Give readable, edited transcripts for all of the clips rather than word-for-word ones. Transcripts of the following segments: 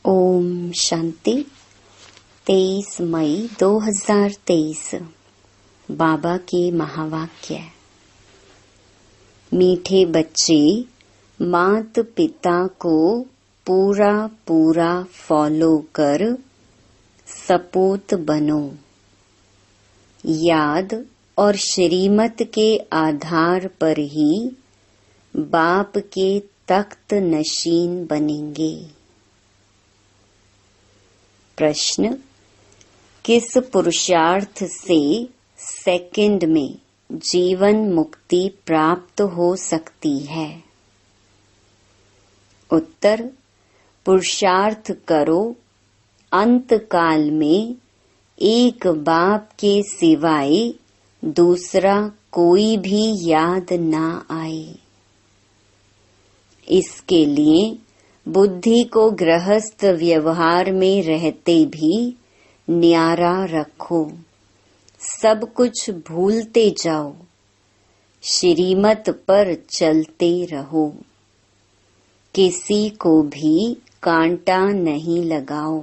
ओम शांति। 23 मई 2023 बाबा के महावाक्य। मीठे बच्चे, माता पिता को पूरा पूरा फॉलो कर सपूत बनो। याद और श्रीमत के आधार पर ही बाप के तख्त नशीन बनेंगे। प्रश्न: किस पुरुषार्थ से सेकंड में जीवन मुक्ति प्राप्त हो सकती है? उत्तर: पुरुषार्थ करो, अंत काल में एक बाप के सिवाय दूसरा कोई भी याद ना आए। इसके लिए बुद्धि को गृहस्थ व्यवहार में रहते भी न्यारा रखो, सब कुछ भूलते जाओ, श्रीमत पर चलते रहो, किसी को भी कांटा नहीं लगाओ।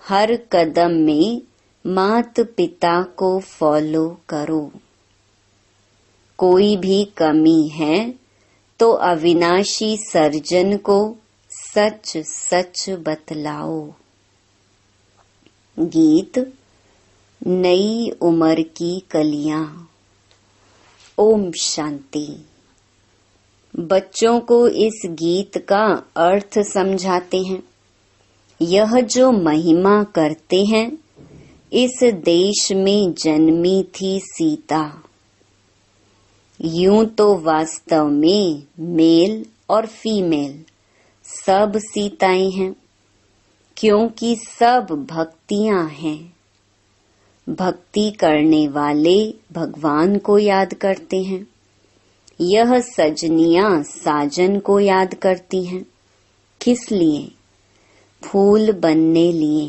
हर कदम में माता पिता को फॉलो करो। कोई भी कमी है तो अविनाशी सर्जन को सच सच बतलाओ। गीत नई उम्र की कलियां। ओम शांति। बच्चों को इस गीत का अर्थ समझाते हैं। यह जो महिमा करते हैं, इस देश में जन्मी थी सीता। यूं तो वास्तव में मेल और फीमेल सब सीताएं हैं, क्योंकि सब भक्तियां हैं। भक्ति करने वाले भगवान को याद करते हैं। यह सजनियां साजन को याद करती हैं। किस लिए? फूल बनने लिए।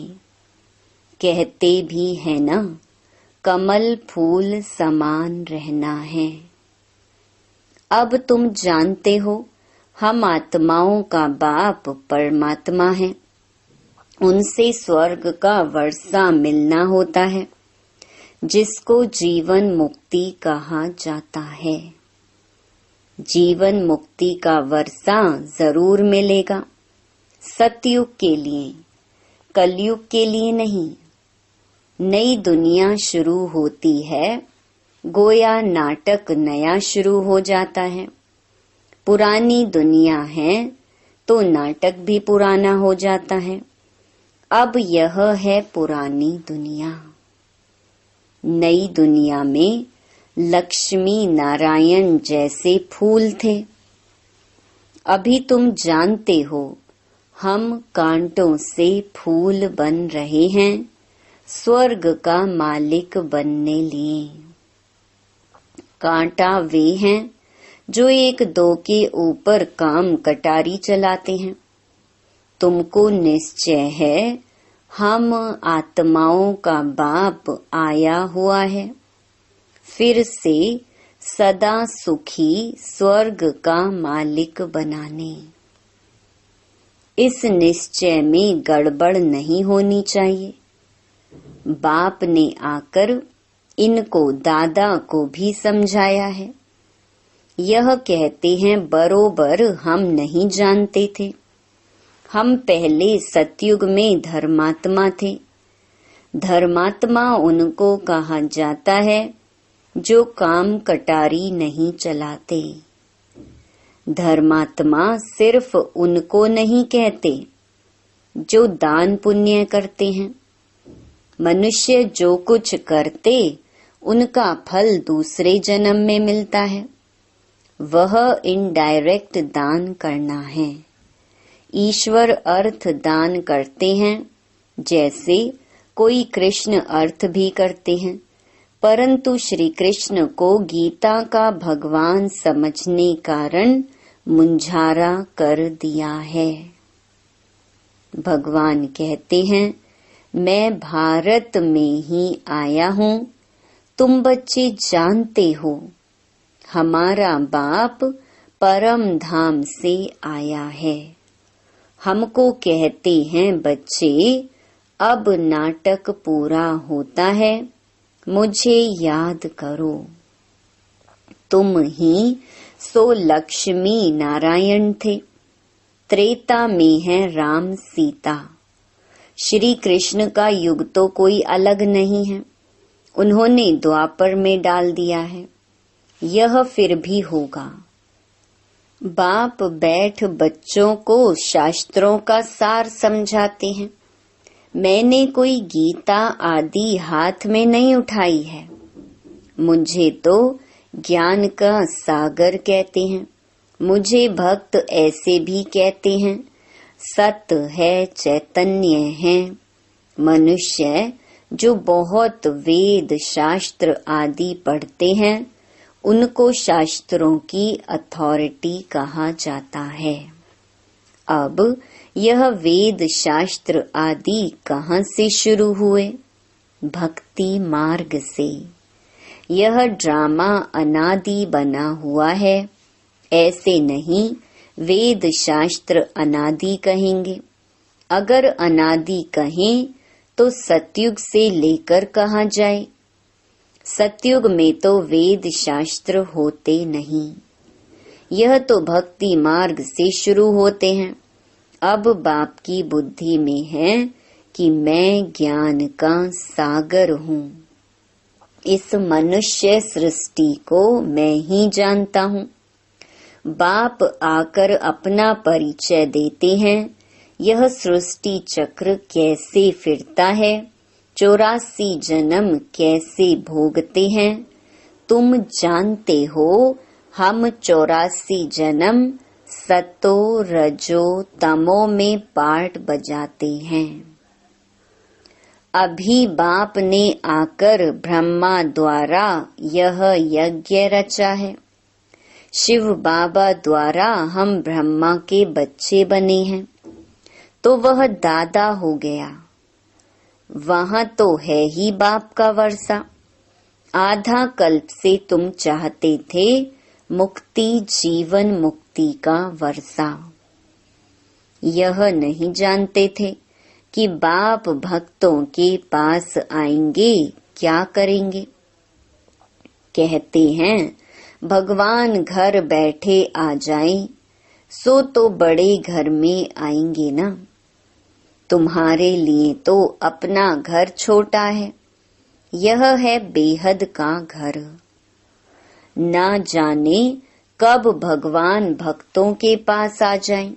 कहते भी है ना, कमल फूल समान रहना है। अब तुम जानते हो, हम आत्माओं का बाप परमात्मा है। उनसे स्वर्ग का वर्षा मिलना होता है, जिसको जीवन मुक्ति कहा जाता है। जीवन मुक्ति का वर्षा जरूर मिलेगा, सतयुग के लिए, कलयुग के लिए नहीं। नई दुनिया शुरू होती है, गोया नाटक नया शुरू हो जाता है। पुरानी दुनिया है तो नाटक भी पुराना हो जाता है। अब यह है पुरानी दुनिया। नई दुनिया में लक्ष्मी नारायण जैसे फूल थे। अभी तुम जानते हो, हम कांटों से फूल बन रहे हैं, स्वर्ग का मालिक बनने लिए। कांटा वे हैं जो एक दो के ऊपर काम कटारी चलाते हैं। तुमको निश्चय है, हम आत्माओं का बाप आया हुआ है, फिर से सदा सुखी स्वर्ग का मालिक बनाने। इस निश्चय में गड़बड़ नहीं होनी चाहिए। बाप ने आकर इनको दादा को भी समझाया है। यह कहते हैं, बरोबर हम नहीं जानते थे। हम पहले सतयुग में धर्मात्मा थे। धर्मात्मा उनको कहा जाता है जो काम कटारी नहीं चलाते। धर्मात्मा सिर्फ उनको नहीं कहते जो दान पुण्य करते हैं। मनुष्य जो कुछ करते, उनका फल दूसरे जन्म में मिलता है। वह इनडायरेक्ट दान करना है। ईश्वर अर्थ दान करते हैं, जैसे कोई कृष्ण अर्थ भी करते हैं, परंतु श्री कृष्ण को गीता का भगवान समझने कारण मुंझारा कर दिया है। भगवान कहते हैं, मैं भारत में ही आया हूँ। तुम बच्चे जानते हो, हमारा बाप परम धाम से आया है। हमको कहते हैं बच्चे, अब नाटक पूरा होता है, मुझे याद करो। तुम ही सो लक्ष्मी नारायण थे, त्रेता में है राम सीता। श्री कृष्ण का युग तो कोई अलग नहीं है, उन्होंने द्वापर में डाल दिया है। यह फिर भी होगा। बाप बैठ बच्चों को शास्त्रों का सार समझाते हैं। मैंने कोई गीता आदि हाथ में नहीं उठाई है। मुझे तो ज्ञान का सागर कहते हैं। मुझे भक्त ऐसे भी कहते हैं। सत्य है, चैतन्य है। मनुष्य जो बहुत वेद शास्त्र आदि पढ़ते हैं, उनको शास्त्रों की अथॉरिटी कहा जाता है। अब यह वेद शास्त्र आदि कहाँ से शुरू हुए? भक्ति मार्ग से। यह ड्रामा अनादि बना हुआ है। ऐसे नहीं वेद शास्त्र अनादि कहेंगे। अगर अनादि कहें तो सतयुग से लेकर कहाँ जाए? सतयुग में तो वेद शास्त्र होते नहीं। यह तो भक्ति मार्ग से शुरू होते हैं। अब बाप की बुद्धि में है कि मैं ज्ञान का सागर हूँ। इस मनुष्य सृष्टि को मैं ही जानता हूँ। बाप आकर अपना परिचय देते हैं। यह सृष्टि चक्र कैसे फिरता है, 84 जन्म कैसे भोगते हैं, तुम जानते हो। हम 84 जन्म सतो रजो तमो में पार्ट बजाते हैं। अभी बाप ने आकर ब्रह्मा द्वारा यह यज्ञ रचा है। शिव बाबा द्वारा हम ब्रह्मा के बच्चे बने हैं, तो वह दादा हो गया। वहाँ तो है ही बाप का वर्षा। आधा कल्प से तुम चाहते थे मुक्ति, जीवन मुक्ति का वर्षा। यह नहीं जानते थे कि बाप भक्तों के पास आएंगे, क्या करेंगे। कहते हैं भगवान घर बैठे आ जाएं, सो तो बड़े घर में आएंगे ना। तुम्हारे लिए तो अपना घर छोटा है, यह है बेहद का घर। ना जाने कब भगवान भक्तों के पास आ जाएं।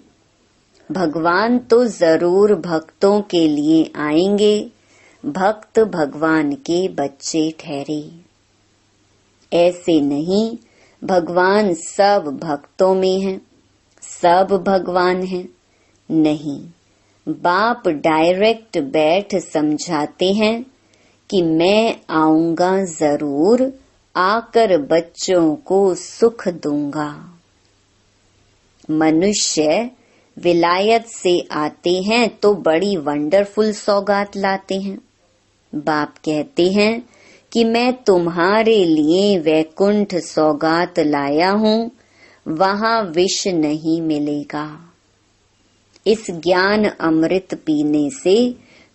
भगवान तो जरूर भक्तों के लिए आएंगे। भक्त भगवान के बच्चे ठहरे। ऐसे नहीं भगवान सब भक्तों में है, सब भगवान है। नहीं, बाप डायरेक्ट बैठ समझाते हैं कि मैं आऊंगा जरूर, आकर बच्चों को सुख दूंगा। मनुष्य विलायत से आते हैं तो बड़ी वंडरफुल सौगात लाते हैं। बाप कहते हैं कि मैं तुम्हारे लिए वैकुंठ सौगात लाया हूँ, वहाँ विष नहीं मिलेगा। इस ज्ञान अमृत पीने से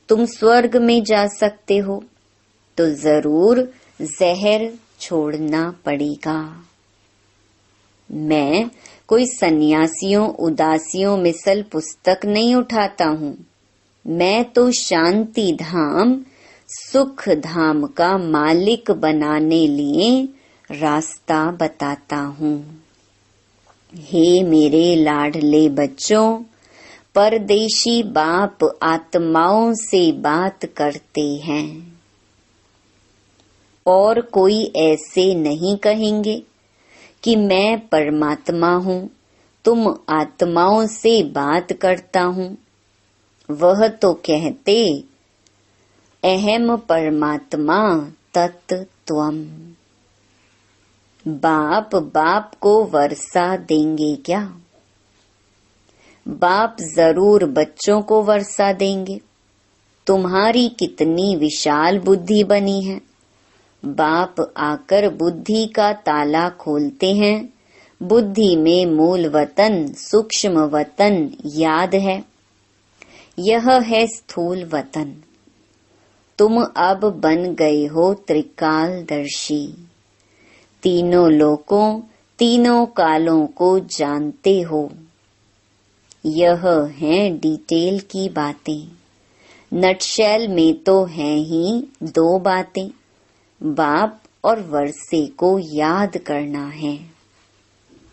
तुम स्वर्ग में जा सकते हो, तो जरूर जहर छोड़ना पड़ेगा। मैं कोई सन्यासियों उदासियों मिसल पुस्तक नहीं उठाता हूँ। मैं तो शांति धाम, सुख धाम का मालिक बनाने लिए रास्ता बताता हूँ। हे मेरे लाडले बच्चों, परदेशी बाप आत्माओं से बात करते हैं और कोई ऐसे नहीं कहेंगे कि मैं परमात्मा हूँ, तुम आत्माओं से बात करता हूँ। वह तो कहते अहम परमात्मा तत्त्वम। बाप बाप को वर्षा देंगे क्या? बाप जरूर बच्चों को वर्षा देंगे। तुम्हारी कितनी विशाल बुद्धि बनी है। बाप आकर बुद्धि का ताला खोलते हैं। बुद्धि में मूल वतन, सूक्ष्म वतन याद है। यह है स्थूल वतन। तुम अब बन गए हो त्रिकालदर्शी। तीनों लोकों तीनों कालों को जानते हो। यह है डिटेल की बातें। नटशेल में तो हैं ही दो बातें, बाप और वर्षे को याद करना है।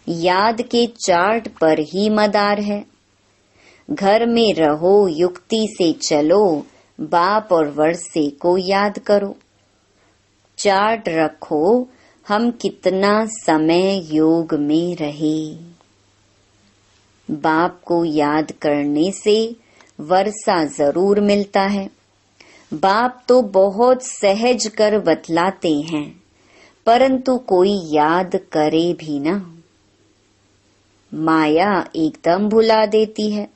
याद के चार्ट पर ही मदार है। घर में रहो, युक्ति से चलो, बाप और वर्षे को याद करो। चार्ट रखो, हम कितना समय योग में रहे। बाप को याद करने से वर्षा जरूर मिलता है। बाप तो बहुत सहज कर बतलाते हैं, परंतु कोई याद करे भी ना। माया एकदम भुला देती है।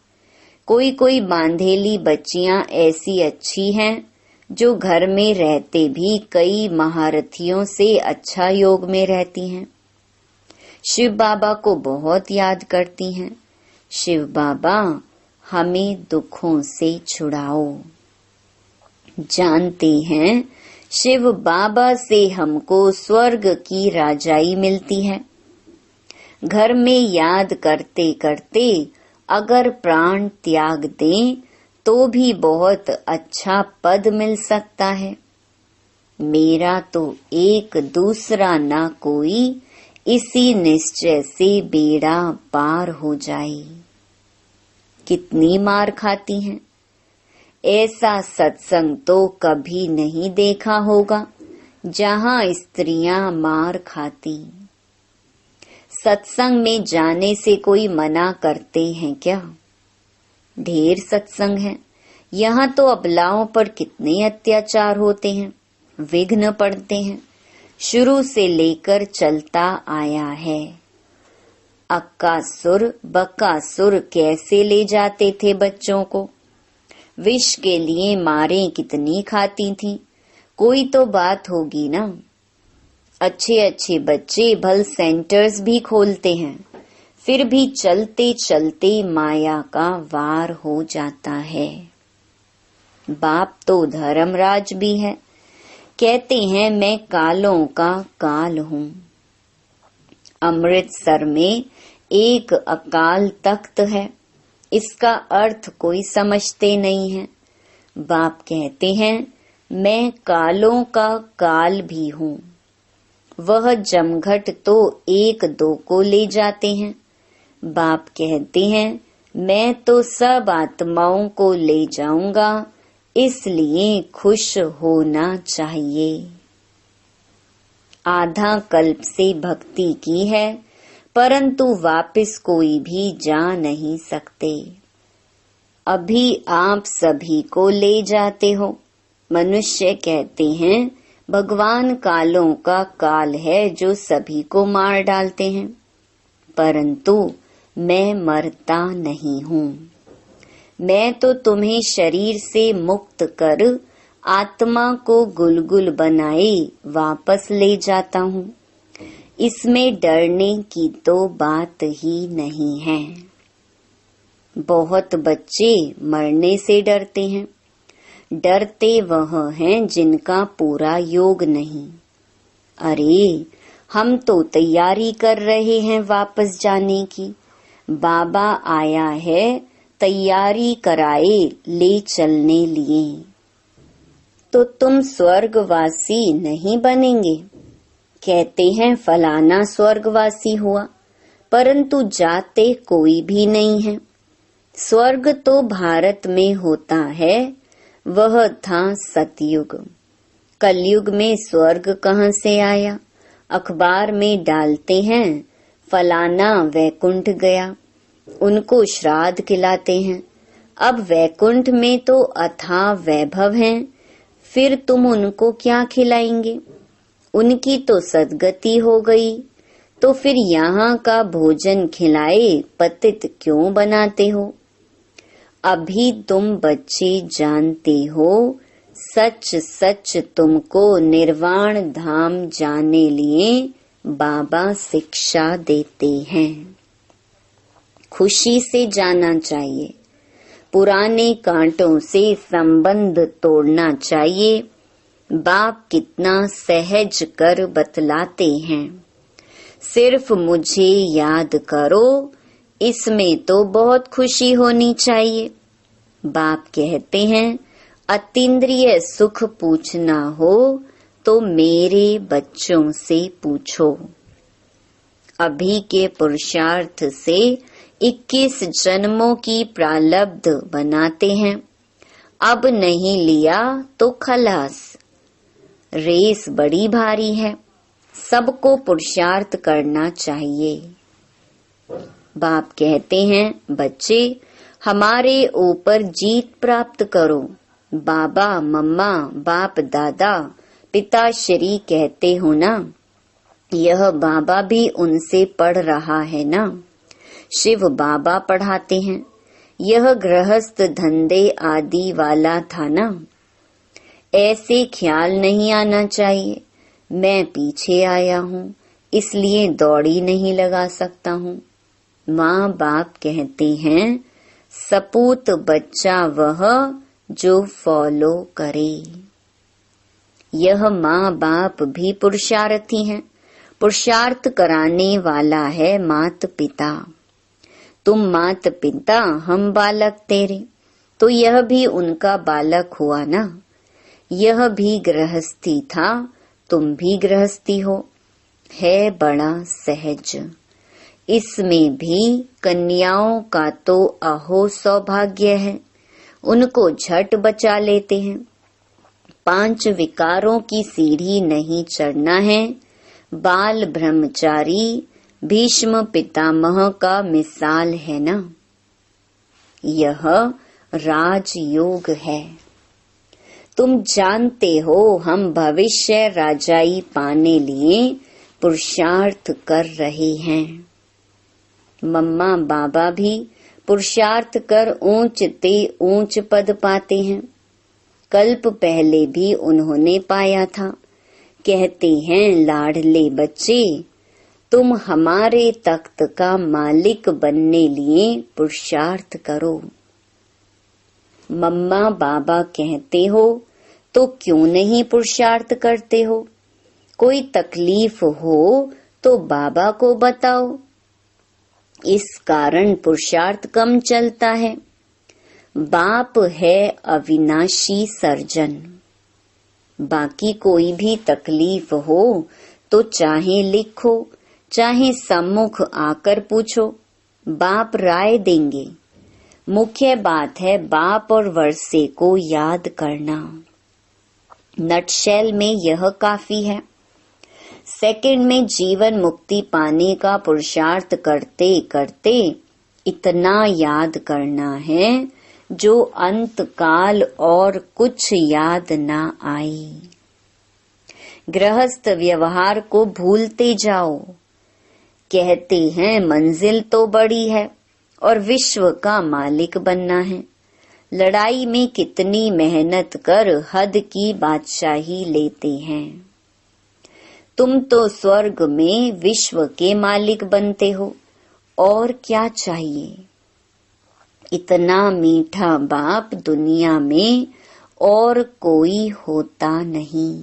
कोई कोई बांधेली बच्चियां ऐसी अच्छी हैं जो घर में रहते भी कई महारथियों से अच्छा योग में रहती हैं। शिव बाबा को बहुत याद करती हैं। शिव बाबा हमें दुखों से छुड़ाओ। जानते हैं शिव बाबा से हमको स्वर्ग की राजाई मिलती है। घर में याद करते करते अगर प्राण त्याग दें तो भी बहुत अच्छा पद मिल सकता है। मेरा तो एक दूसरा ना कोई, इसी निश्चय से बेड़ा पार हो जाए। कितनी मार खाती हैं। ऐसा सत्संग तो कभी नहीं देखा होगा जहां स्त्रियां मार खाती। सत्संग में जाने से कोई मना करते हैं क्या? ढेर सत्संग है। यहाँ तो अबलाओं पर कितने अत्याचार होते हैं, विघ्न पड़ते हैं। शुरू से लेकर चलता आया है। अक्कासुर बक्कासुर कैसे ले जाते थे बच्चों को। विष के लिए मारें कितनी खाती थी। कोई तो बात होगी ना। अच्छे अच्छे बच्चे भल सेंटर्स भी खोलते हैं, फिर भी चलते चलते माया का वार हो जाता है। बाप तो धर्मराज भी है। कहते हैं मैं कालों का काल हूँ। अमृतसर में एक अकाल तख्त है। इसका अर्थ कोई समझते नहीं है। बाप कहते हैं मैं कालों का काल भी हूँ। वह जमघट तो एक दो को ले जाते हैं। बाप कहते हैं मैं तो सब आत्माओं को ले जाऊंगा, इसलिए खुश होना चाहिए। आधा कल्प से भक्ति की है, परंतु वापस कोई भी जा नहीं सकते। अभी आप सभी को ले जाते हो। मनुष्य कहते हैं भगवान कालों का काल है जो सभी को मार डालते हैं, परंतु मैं मरता नहीं हूँ। मैं तो तुम्हें शरीर से मुक्त कर आत्मा को गुलगुल बनाए वापस ले जाता हूँ। इसमें डरने की तो बात ही नहीं है। बहुत बच्चे मरने से डरते हैं। डरते वह हैं जिनका पूरा योग नहीं। अरे हम तो तैयारी कर रहे हैं वापस जाने की। बाबा आया है तैयारी कराए ले चलने लिए। तो तुम स्वर्गवासी नहीं बनेंगे। कहते हैं फलाना स्वर्गवासी हुआ, परंतु जाते कोई भी नहीं है। स्वर्ग तो भारत में होता है, वह था सतयुग। कलयुग में स्वर्ग कहाँ से आया? अखबार में डालते हैं फलाना वैकुंठ गया, उनको श्राद्ध खिलाते हैं। अब वैकुंठ में तो अथाह वैभव है, फिर तुम उनको क्या खिलाएंगे? उनकी तो सदगति हो गई, तो फिर यहाँ का भोजन खिलाए पतित क्यों बनाते हो? अभी तुम बच्चे जानते हो, सच सच तुमको निर्वाण धाम जाने लिए बाबा शिक्षा देते हैं। खुशी से जाना चाहिए। पुराने कांटों से संबंध तोड़ना चाहिए। बाप कितना सहज कर बतलाते हैं, सिर्फ मुझे याद करो, इसमें तो बहुत खुशी होनी चाहिए। बाप कहते हैं, अतीन्द्रिय सुख पूछना हो तो मेरे बच्चों से पूछो। अभी के पुरुषार्थ से 21 जन्मों की प्रारब्ध बनाते हैं। अब नहीं लिया तो खलास। रेस बड़ी भारी है, सबको पुरुषार्थ करना चाहिए। बाप कहते हैं, बच्चे हमारे ऊपर जीत प्राप्त करो। बाबा मम्मा बाप दादा पिताश्री कहते हो ना, यह बाबा भी उनसे पढ़ रहा है ना। शिव बाबा पढ़ाते हैं, यह गृहस्थ धंधे आदि वाला था ना। ऐसे ख्याल नहीं आना चाहिए, मैं पीछे आया हूँ इसलिए दौड़ी नहीं लगा सकता हूँ। माँ बाप कहते हैं, सपूत बच्चा वह जो फॉलो करे। यह माँ बाप भी पुरुषार्थी हैं। पुरुषार्थ कराने वाला है मात पिता। तुम मात पिता, हम बालक तेरे, तो यह भी उनका बालक हुआ ना। यह भी गृहस्थी था, तुम भी गृहस्थी हो। है बड़ा सहज। इसमें भी कन्याओं का तो अहो सौभाग्य है, उनको झट बचा लेते हैं। 5 विकारों की सीढ़ी नहीं चढ़ना है। बाल ब्रह्मचारी भीष्म पितामह का मिसाल है ना। यह राजयोग है। तुम जानते हो हम भविष्य राजाई पाने लिए पुरुषार्थ कर रहे हैं। मम्मा बाबा भी पुरुषार्थ कर ऊंच ते ऊंच पद पाते हैं। कल्प पहले भी उन्होंने पाया था। कहते हैं, लाडले बच्चे तुम हमारे तख्त का मालिक बनने लिए पुरुषार्थ करो। मम्मा बाबा कहते हो तो क्यों नहीं पुरुषार्थ करते हो? कोई तकलीफ हो तो बाबा को बताओ। इस कारण पुरुषार्थ कम चलता है। बाप है अविनाशी सर्जन। बाकी कोई भी तकलीफ हो तो चाहे लिखो, चाहे सम्मुख आकर पूछो, बाप राय देंगे। मुख्य बात है बाप और वर्षे को याद करना। नटशेल में यह काफी है। सेकंड में जीवन मुक्ति पाने का पुरुषार्थ करते करते इतना याद करना है जो अंत काल और कुछ याद ना आए। गृहस्थ व्यवहार को भूलते जाओ। कहते हैं मंजिल तो बड़ी है और विश्व का मालिक बनना है। लड़ाई में कितनी मेहनत कर हद की बादशाही लेते हैं। तुम तो स्वर्ग में विश्व के मालिक बनते हो, और क्या चाहिए? इतना मीठा बाप दुनिया में और कोई होता नहीं।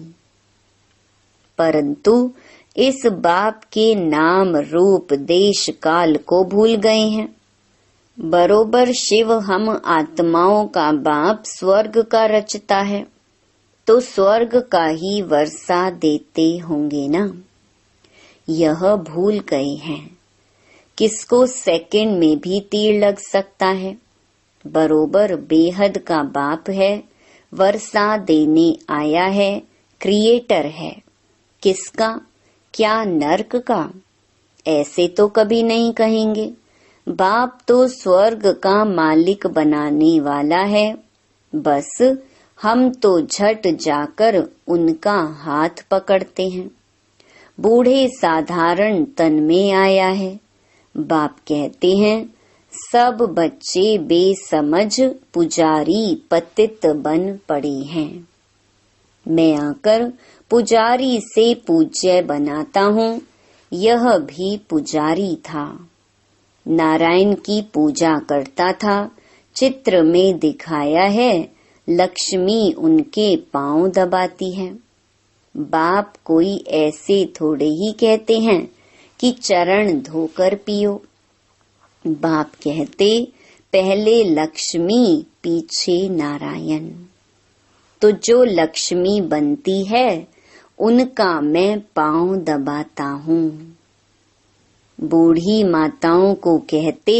परंतु इस बाप के नाम रूप देश काल को भूल गए हैं। बरोबर शिव हम आत्माओं का बाप स्वर्ग का रचता है, तो स्वर्ग का ही वर्षा देते होंगे ना। यह भूल गए हैं। किसको सेकंड में भी तीर लग सकता है। बरोबर बेहद का बाप है, वर्षा देने आया है, क्रिएटर है। किसका? क्या नर्क का? ऐसे तो कभी नहीं कहेंगे। बाप तो स्वर्ग का मालिक बनाने वाला है। बस हम तो झट जाकर उनका हाथ पकड़ते हैं। बूढ़े साधारण तन में आया है। बाप कहते हैं, सब बच्चे बेसमझ पुजारी पतित बन पड़े हैं। मैं आकर पुजारी से पूज्य बनाता हूँ। यह भी पुजारी था। नारायण की पूजा करता था, चित्र में दिखाया है लक्ष्मी उनके पांव दबाती है। बाप कोई ऐसे थोड़े ही कहते हैं कि चरण धोकर पियो। बाप कहते पहले लक्ष्मी पीछे नारायण। तो जो लक्ष्मी बनती है उनका मैं पांव दबाता हूँ। बूढ़ी माताओं को कहते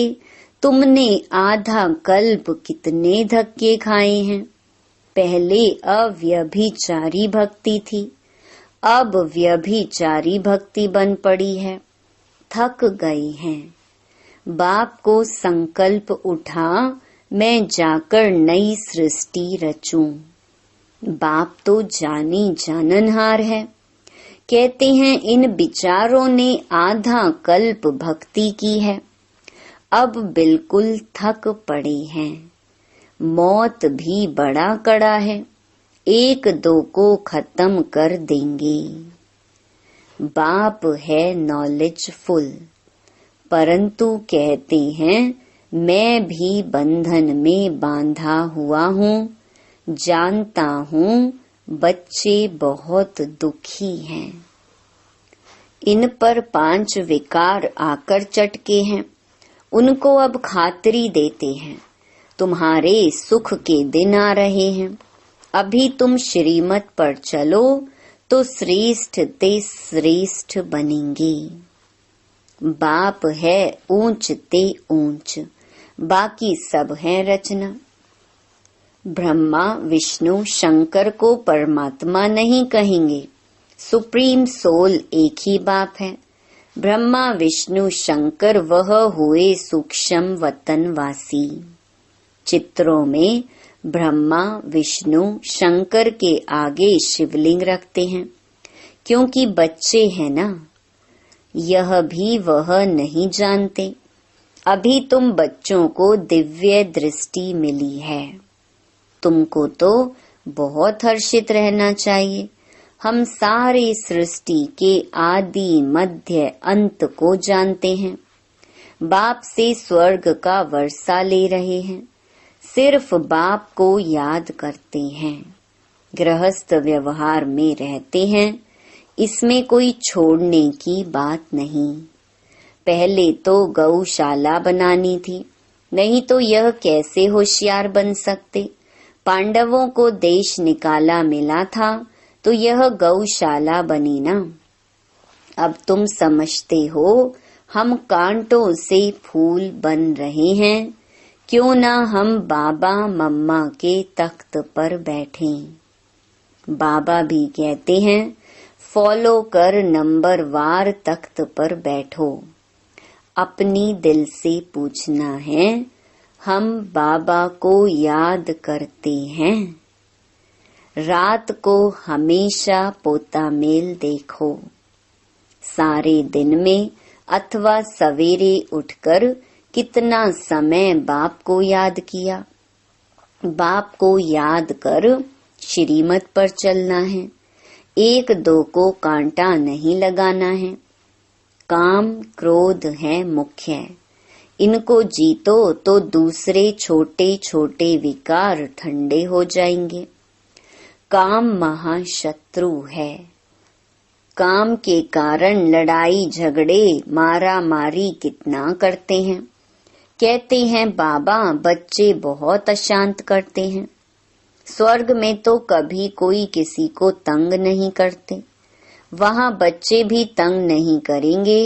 तुमने आधा कल्प कितने धक्के खाए हैं। पहले अव्यभिचारी भक्ति थी, अब व्यभिचारी भक्ति बन पड़ी है। थक गए हैं। बाप को संकल्प उठा मैं जाकर नई सृष्टि रचूं। बाप तो जानी जाननहार है। कहते हैं इन विचारों ने आधा कल्प भक्ति की है, अब बिल्कुल थक पड़े हैं। मौत भी बड़ा कड़ा है, एक दो को खत्म कर देंगे। बाप है नॉलेजफुल, परंतु कहते हैं मैं भी बंधन में बांधा हुआ हूँ। जानता हूँ बच्चे बहुत दुखी हैं। इन पर 5 विकार आकर चटके हैं। उनको अब खातरी देते हैं तुम्हारे सुख के दिन आ रहे हैं। अभी तुम श्रीमत पर चलो तो श्रेष्ठ ते श्रेष्ठ बनेंगे। बाप है ऊंच ते ऊंच, बाकी सब है रचना। ब्रह्मा विष्णु शंकर को परमात्मा नहीं कहेंगे। सुप्रीम सोल एक ही बाप है। ब्रह्मा विष्णु शंकर वह हुए सूक्ष्म वतनवासी। चित्रों में ब्रह्मा विष्णु शंकर के आगे शिवलिंग रखते हैं, क्योंकि बच्चे हैं ना। यह भी वह नहीं जानते। अभी तुम बच्चों को दिव्य दृष्टि मिली है। तुमको तो बहुत हर्षित रहना चाहिए। हम सारे सृष्टि के आदि मध्य अंत को जानते हैं। बाप से स्वर्ग का वर्षा ले रहे हैं। सिर्फ बाप को याद करते हैं। गृहस्थ व्यवहार में रहते हैं। इसमें कोई छोड़ने की बात नहीं। पहले तो गौशाला बनानी थी, नहीं तो यह कैसे होशियार बन सकते। पांडवों को देश निकाला मिला था तो यह गौशाला बनी ना। अब तुम समझते हो हम कांटों से फूल बन रहे हैं। क्यों ना हम बाबा मम्मा के तख्त पर बैठें। बाबा भी कहते हैं फॉलो कर नंबरवार तख्त पर बैठो। अपनी दिल से पूछना है हम बाबा को याद करते हैं। रात को हमेशा पोता मेल देखो। सारे दिन में अथवा सवेरे उठकर कितना समय बाप को याद किया। बाप को याद कर श्रीमत पर चलना है। एक दो को कांटा नहीं लगाना है। काम क्रोध है मुख्य। इनको जीतो तो दूसरे छोटे छोटे विकार ठंडे हो जाएंगे। काम महाशत्रु है। काम के कारण लड़ाई झगड़े मारा मारी कितना करते हैं। कहते हैं बाबा बच्चे बहुत अशांत करते हैं। स्वर्ग में तो कभी कोई किसी को तंग नहीं करते। वहाँ बच्चे भी तंग नहीं करेंगे।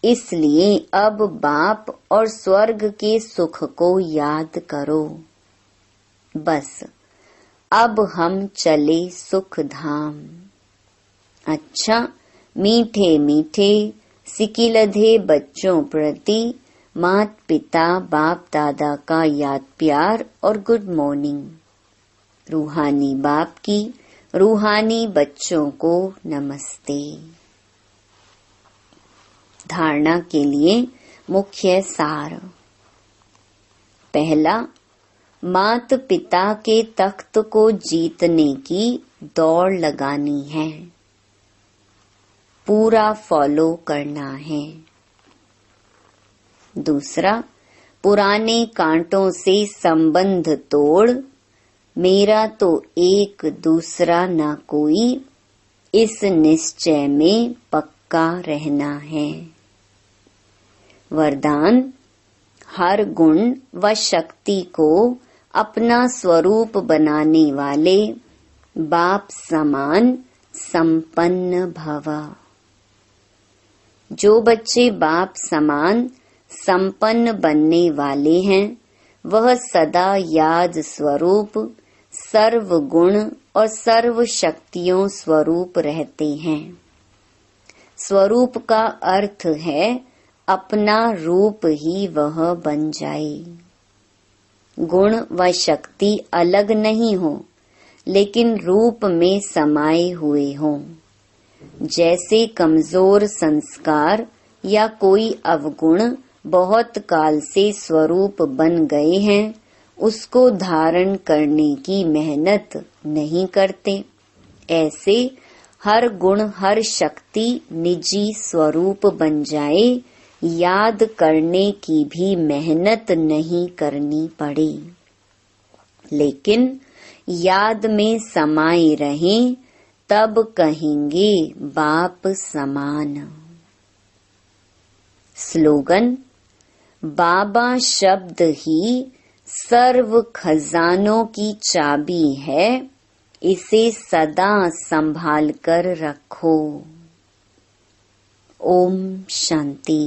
इसलिए अब बाप और स्वर्ग के सुख को याद करो। बस अब हम चले सुख धाम। अच्छा, मीठे मीठे सिकिलधे बच्चों प्रति मात पिता बाप दादा का याद प्यार और गुड मॉर्निंग। रूहानी बाप की रूहानी बच्चों को नमस्ते। धारणा के लिए मुख्य सार। पहला, मात पिता के तख्त को जीतने की दौड़ लगानी है। पूरा फॉलो करना है। दूसरा, पुराने कांटों से संबंध तोड़, मेरा तो एक दूसरा ना कोई, इस निश्चय में पक्का रहना है। वरदान, हर गुण व शक्ति को अपना स्वरूप बनाने वाले बाप समान संपन्न भव। जो बच्चे बाप समान संपन्न बनने वाले हैं, वह सदा याद स्वरूप, सर्व गुण और सर्व शक्तियों स्वरूप रहते हैं। स्वरूप का अर्थ है अपना रूप ही वह बन जाए। गुण व शक्ति अलग नहीं हो, लेकिन रूप में समाये हुए हों। जैसे कमजोर संस्कार या कोई अवगुण बहुत काल से स्वरूप बन गए हैं, उसको धारण करने की मेहनत नहीं करते, ऐसे हर गुण हर शक्ति निजी स्वरूप बन जाए, याद करने की भी मेहनत नहीं करनी पड़े, लेकिन याद में समाये रहें, तब कहेंगे बाप समान। स्लोगन, बाबा शब्द ही सर्व खजानों की चाबी है, इसे सदा संभाल कर रखो। ओम शांति।